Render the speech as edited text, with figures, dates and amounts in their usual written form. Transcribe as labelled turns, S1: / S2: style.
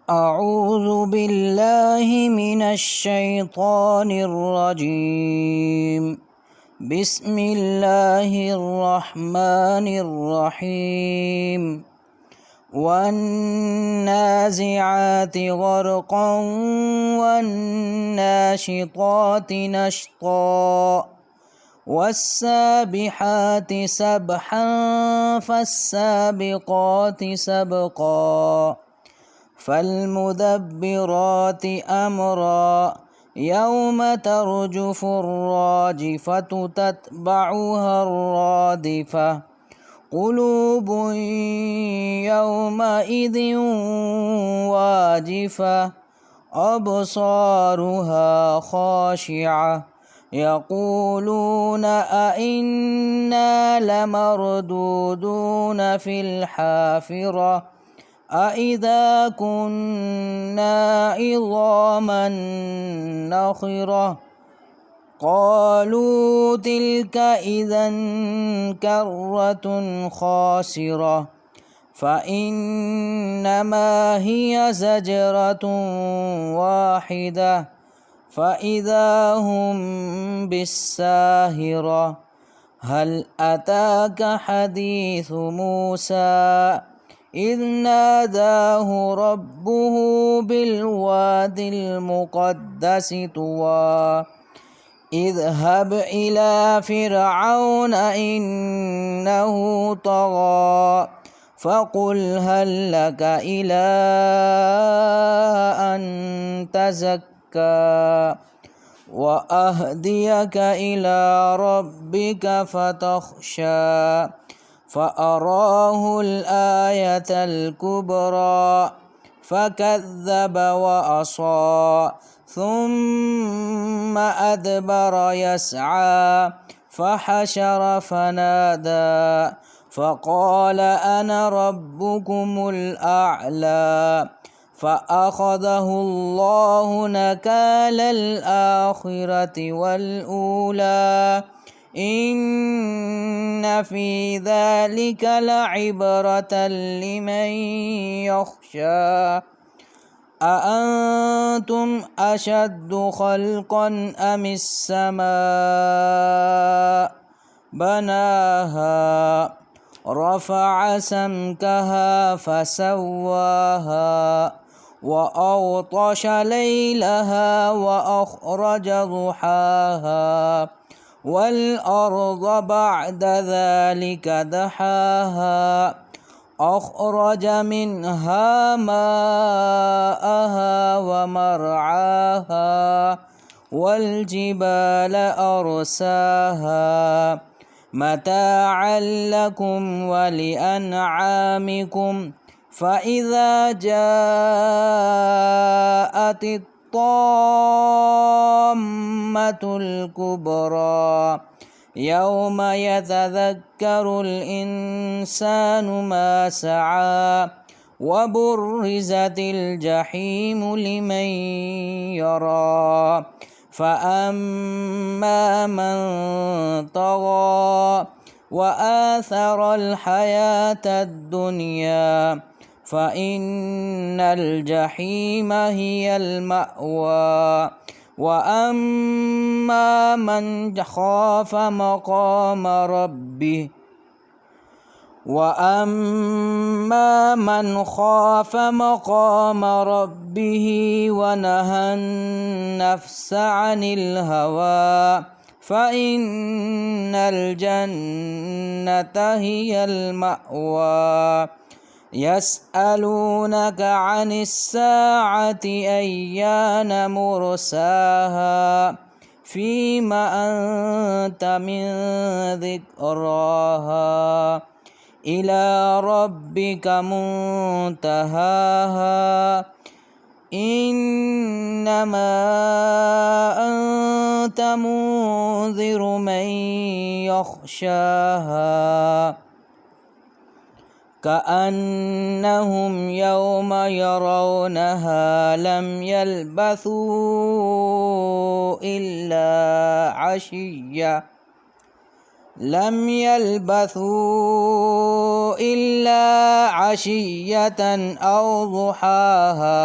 S1: أعوذ بالله من الشيطان الرجيم. بسم الله الرحمن الرحيم. والنازعات غرقا والناشطات نشطا والسابحات سبحا فالسابقات سبقا فالمدبرات أمرا يوم ترجف الراجفة تتبعها الرادفة قلوب يومئذ واجفة أبصارها خاشعة يقولون أئنا لمردودون في الحافرة أإذا كنا عظاما نخرة قالوا تلك إذا كرة خاسرة فإنما هي زجرة واحدة فإذا هم بالساهرة هل أتاك حديث موسى إذ ناداه ربه بالواد المقدس طوى اذهب إلى فرعون إنه طغى فقل هل لك إلى أن تزكى وأهديك إلى ربك فتخشى فأراه الآية الكبرى فكذب وعصى ثم أدبر يسعى فحشر فنادى فقال أنا ربكم الأعلى فأخذه الله نكال الآخرة والأولى إن في ذلك لعبرة لمن يخشى أأنتم أشد خلقا أم السماء بناها رفع سمكها فسواها وأغطش ليلها وأخرج ضحاها والأرض بعد ذلك دحاها أخرج منها ماءها ومرعاها والجبال أرساها متاعا لكم ولأنعامكم فإذا جاءت الطامة الكبرى يوم يتذكر الإنسان ما سعى وبرزت الجحيم لمن يرى فأما من طغى وآثر الحياة الدنيا فإن الجحيم هي المأوى وأما من خاف مقام ربه ونهى النفس عن الهوى فإن الجنة هي المأوى يسألونك عن الساعة أيان مرساها فيم أنت من ذكراها إلى ربك منتهاها إنما أنت منذر من يخشاها كأنهم يوم يرونها لم يلبثوا إلا عشية لم يلبثوا إلا عشية أو ضحاها